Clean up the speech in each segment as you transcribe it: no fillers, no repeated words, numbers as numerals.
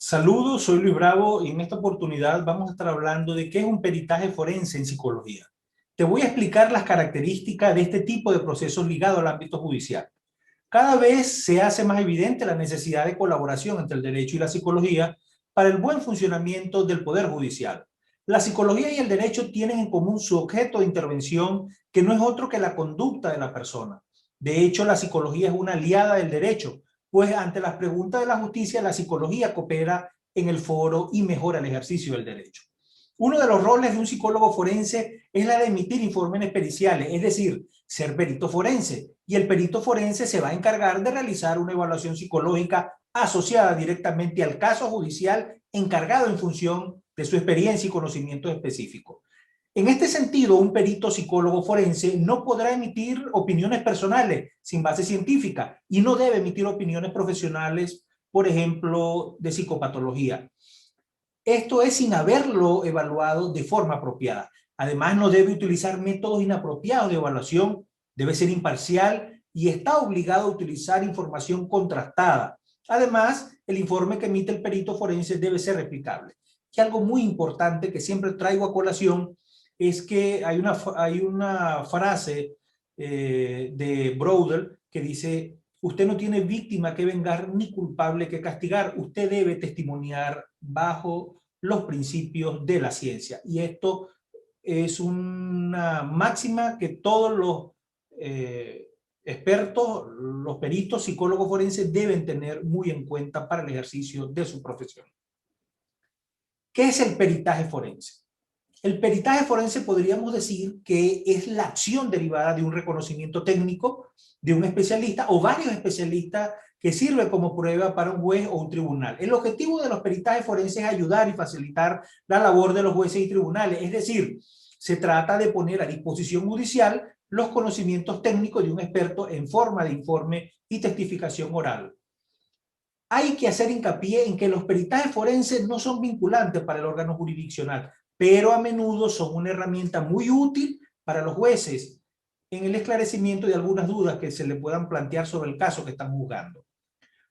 Saludos, soy Luis Bravo y en esta oportunidad vamos a estar hablando de qué es un peritaje forense en psicología. Te voy a explicar las características de este tipo de procesos ligados al ámbito judicial. Cada vez se hace más evidente la necesidad de colaboración entre el derecho y la psicología para el buen funcionamiento del Poder Judicial. La psicología y el derecho tienen en común su objeto de intervención, que no es otro que la conducta de la persona. De hecho, la psicología es una aliada del derecho, pues ante las preguntas de la justicia, la psicología coopera en el foro y mejora el ejercicio del derecho. Uno de los roles de un psicólogo forense es la de emitir informes periciales, es decir, ser perito forense, y el perito forense se va a encargar de realizar una evaluación psicológica asociada directamente al caso judicial encargado en función de su experiencia y conocimientos específicos. En este sentido, un perito psicólogo forense no podrá emitir opiniones personales sin base científica y no debe emitir opiniones profesionales, por ejemplo, de psicopatología. Esto es sin haberlo evaluado de forma apropiada. Además, no debe utilizar métodos inapropiados de evaluación, debe ser imparcial y está obligado a utilizar información contrastada. Además, el informe que emite el perito forense debe ser replicable. Y algo muy importante que siempre traigo a colación es que hay una frase de Brodel que dice: usted no tiene víctima que vengar ni culpable que castigar, usted debe testimoniar bajo los principios de la ciencia. Y esto es una máxima que todos los expertos, los peritos, psicólogos forenses deben tener muy en cuenta para el ejercicio de su profesión. ¿Qué es el peritaje forense? El peritaje forense podríamos decir que es la acción derivada de un reconocimiento técnico de un especialista o varios especialistas que sirve como prueba para un juez o un tribunal. El objetivo de los peritajes forenses es ayudar y facilitar la labor de los jueces y tribunales, es decir, se trata de poner a disposición judicial los conocimientos técnicos de un experto en forma de informe y testificación oral. Hay que hacer hincapié en que los peritajes forenses no son vinculantes para el órgano jurisdiccional, pero a menudo son una herramienta muy útil para los jueces en el esclarecimiento de algunas dudas que se le puedan plantear sobre el caso que están juzgando.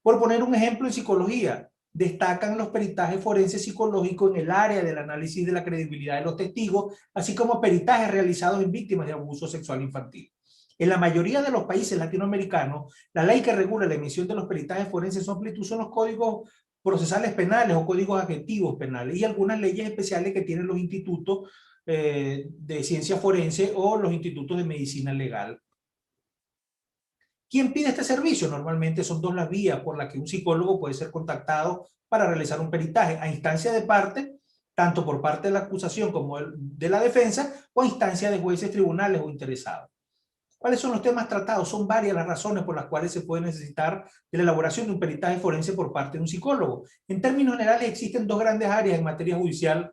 Por poner un ejemplo, en psicología, destacan los peritajes forenses psicológicos en el área del análisis de la credibilidad de los testigos, así como peritajes realizados en víctimas de abuso sexual infantil. En la mayoría de los países latinoamericanos, la ley que regula la emisión de los peritajes forenses son los códigos procesales penales o códigos adjetivos penales y algunas leyes especiales que tienen los institutos de ciencia forense o los institutos de medicina legal. ¿Quién pide este servicio? Normalmente son dos las vías por las que un psicólogo puede ser contactado para realizar un peritaje: a instancia de parte, tanto por parte de la acusación como de la defensa, o a instancia de jueces, tribunales o interesados. ¿Cuáles son los temas tratados? Son varias las razones por las cuales se puede necesitar de la elaboración de un peritaje forense por parte de un psicólogo. En términos generales, existen dos grandes áreas en materia judicial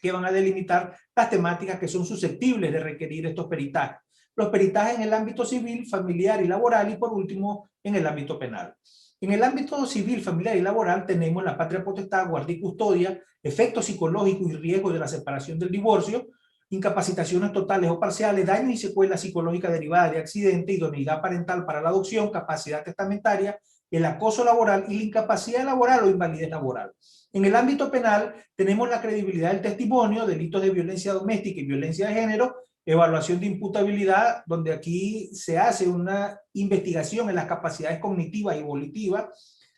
que van a delimitar las temáticas que son susceptibles de requerir estos peritajes: los peritajes en el ámbito civil, familiar y laboral, y por último en el ámbito penal. En el ámbito civil, familiar y laboral tenemos la patria potestad, guardia y custodia, efectos psicológicos y riesgos de la separación del divorcio, incapacitaciones totales o parciales, daños y secuelas psicológicas derivadas de accidente, idoneidad parental para la adopción, capacidad testamentaria, el acoso laboral y la incapacidad laboral o invalidez laboral. En el ámbito penal tenemos la credibilidad del testimonio, delitos de violencia doméstica y violencia de género, evaluación de imputabilidad, donde aquí se hace una investigación en las capacidades cognitivas y volitivas,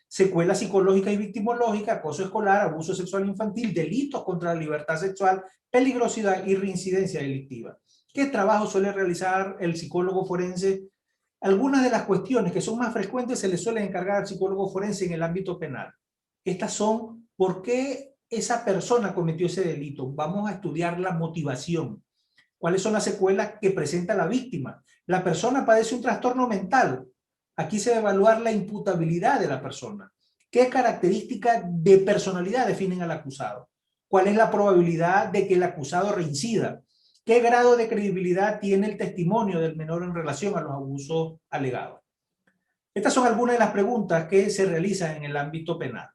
secuelas psicológicas y victimológicas, acoso escolar, abuso sexual infantil, delitos contra la libertad sexual, peligrosidad y reincidencia delictiva. ¿Qué trabajo suele realizar el psicólogo forense? Algunas de las cuestiones que son más frecuentes se le suelen encargar al psicólogo forense en el ámbito penal. Estas son: ¿por qué esa persona cometió ese delito? Vamos a estudiar la motivación. ¿Cuáles son las secuelas que presenta la víctima? La persona padece un trastorno mental. Aquí se va a evaluar la imputabilidad de la persona. ¿Qué características de personalidad definen al acusado? ¿Cuál es la probabilidad de que el acusado reincida? ¿Qué grado de credibilidad tiene el testimonio del menor en relación a los abusos alegados? Estas son algunas de las preguntas que se realizan en el ámbito penal.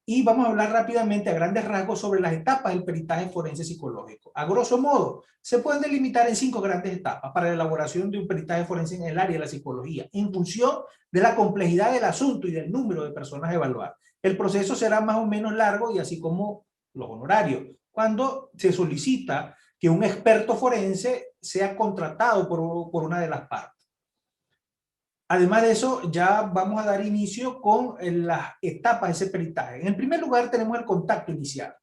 Y vamos a hablar rápidamente, a grandes rasgos, sobre las etapas del peritaje forense psicológico. A grosso modo, se pueden delimitar en 5 grandes etapas para la elaboración de un peritaje forense en el área de la psicología, en función de la complejidad del asunto y del número de personas a evaluar. El proceso será más o menos largo y así como los honorarios. Cuando se solicita que un experto forense sea contratado por una de las partes. Además de eso, ya vamos a dar inicio con las etapas de ese peritaje. En el primer lugar tenemos el contacto inicial.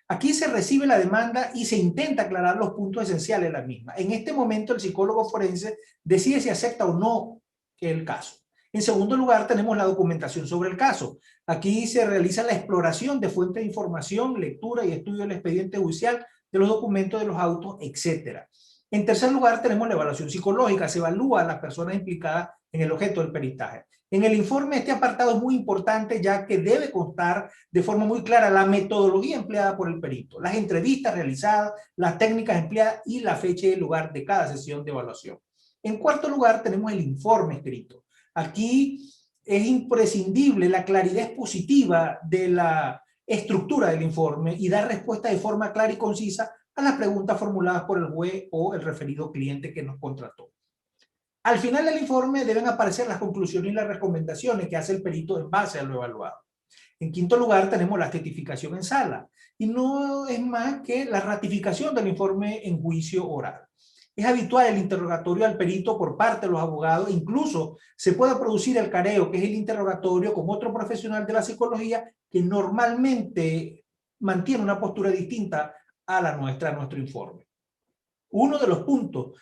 Aquí se recibe la demanda y se intenta aclarar los puntos esenciales de la misma. En este momento el psicólogo forense decide si acepta o no el caso. En segundo lugar tenemos la documentación sobre el caso. Aquí se realiza la exploración de fuentes de información, lectura y estudio del expediente judicial, de los documentos, de los autos, etc. En tercer lugar tenemos la evaluación psicológica. Se evalúa a las personas implicadas en el objeto del peritaje. En el informe este apartado es muy importante ya que debe constar de forma muy clara la metodología empleada por el perito, las entrevistas realizadas, las técnicas empleadas y la fecha y el lugar de cada sesión de evaluación. En cuarto lugar tenemos el informe escrito. Aquí es imprescindible la claridad expositiva de la estructura del informe y dar respuesta de forma clara y concisa a las preguntas formuladas por el juez o el referido cliente que nos contrató. Al final del informe deben aparecer las conclusiones y las recomendaciones que hace el perito en base a lo evaluado. En quinto lugar tenemos la testificación en sala y no es más que la ratificación del informe en juicio oral. Es habitual el interrogatorio al perito por parte de los abogados, incluso se puede producir el careo, que es el interrogatorio con otro profesional de la psicología que normalmente mantiene una postura distinta a la nuestra, a nuestro informe. Uno de los puntos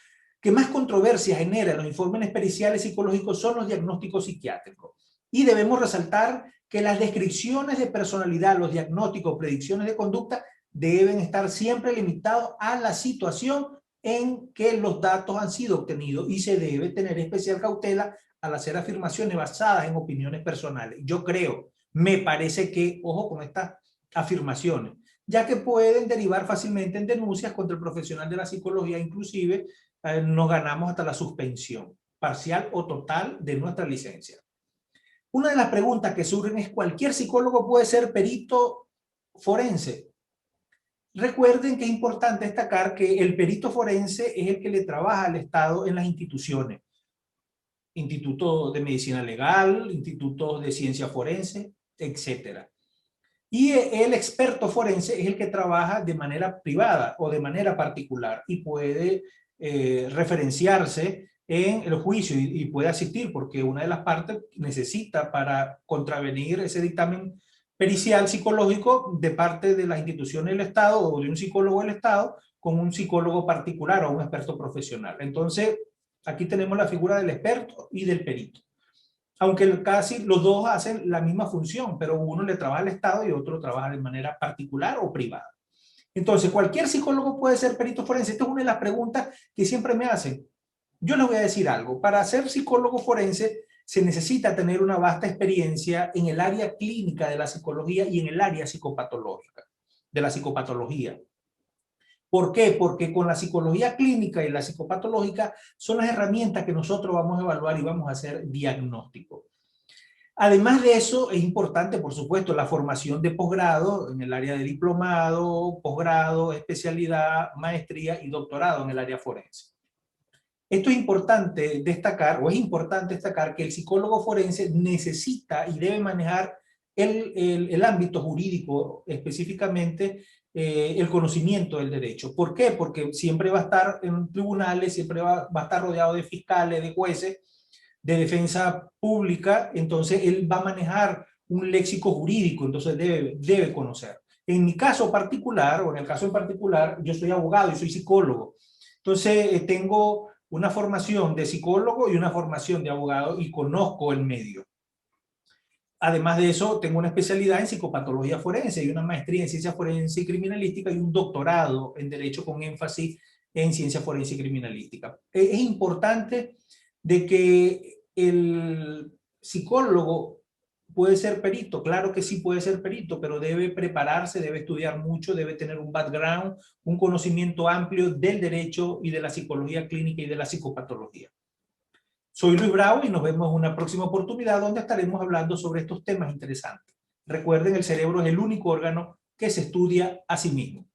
que más controversia genera en los informes periciales psicológicos son los diagnósticos psiquiátricos. Y debemos resaltar que las descripciones de personalidad, los diagnósticos, predicciones de conducta, deben estar siempre limitados a la situación en que los datos han sido obtenidos y se debe tener especial cautela al hacer afirmaciones basadas en opiniones personales. Yo creo, me parece que, ojo con estas afirmaciones, ya que pueden derivar fácilmente en denuncias contra el profesional de la psicología, inclusive nos ganamos hasta la suspensión parcial o total de nuestra licencia. Una de las preguntas que surgen es: ¿cualquier psicólogo puede ser perito forense? Recuerden que es importante destacar que el perito forense es el que le trabaja al Estado en las instituciones. Instituto de Medicina Legal, Instituto de Ciencia Forense, etc. Y el experto forense es el que trabaja de manera privada o de manera particular y puede referenciarse en el juicio y puede asistir porque una de las partes necesita para contravenir ese dictamen pericial psicológico de parte de las instituciones del Estado o de un psicólogo del Estado con un psicólogo particular o un experto profesional. Entonces, aquí tenemos la figura del experto y del perito. Aunque casi los dos hacen la misma función, pero uno le trabaja al Estado y otro trabaja de manera particular o privada. Entonces, ¿cualquier psicólogo puede ser perito forense? Esta es una de las preguntas que siempre me hacen. Yo les voy a decir algo. Para ser psicólogo forense se necesita tener una vasta experiencia en el área clínica de la psicología y en el área psicopatológica, de la psicopatología. ¿Por qué? Porque con la psicología clínica y la psicopatológica son las herramientas que nosotros vamos a evaluar y vamos a hacer diagnóstico. Además de eso, es importante, por supuesto, la formación de posgrado en el área de diplomado, posgrado, especialidad, maestría y doctorado en el área forense. Esto es importante destacar, o es importante destacar que el psicólogo forense necesita y debe manejar el ámbito jurídico, específicamente el conocimiento del derecho. ¿Por qué? Porque siempre va a estar en tribunales, siempre va a estar rodeado de fiscales, de jueces, de defensa pública, entonces él va a manejar un léxico jurídico, entonces debe conocer. En mi caso particular, o en el caso en particular, yo soy abogado y soy psicólogo. Entonces tengo una formación de psicólogo y una formación de abogado y conozco el medio. Además de eso, tengo una especialidad en psicopatología forense y una maestría en ciencia forense y criminalística y un doctorado en derecho con énfasis en ciencia forense y criminalística. Es importante de que el psicólogo puede ser perito, claro que sí puede ser perito, pero debe prepararse, debe estudiar mucho, debe tener un background, un conocimiento amplio del derecho y de la psicología clínica y de la psicopatología. Soy Luis Bravo y nos vemos en una próxima oportunidad donde estaremos hablando sobre estos temas interesantes. Recuerden, el cerebro es el único órgano que se estudia a sí mismo.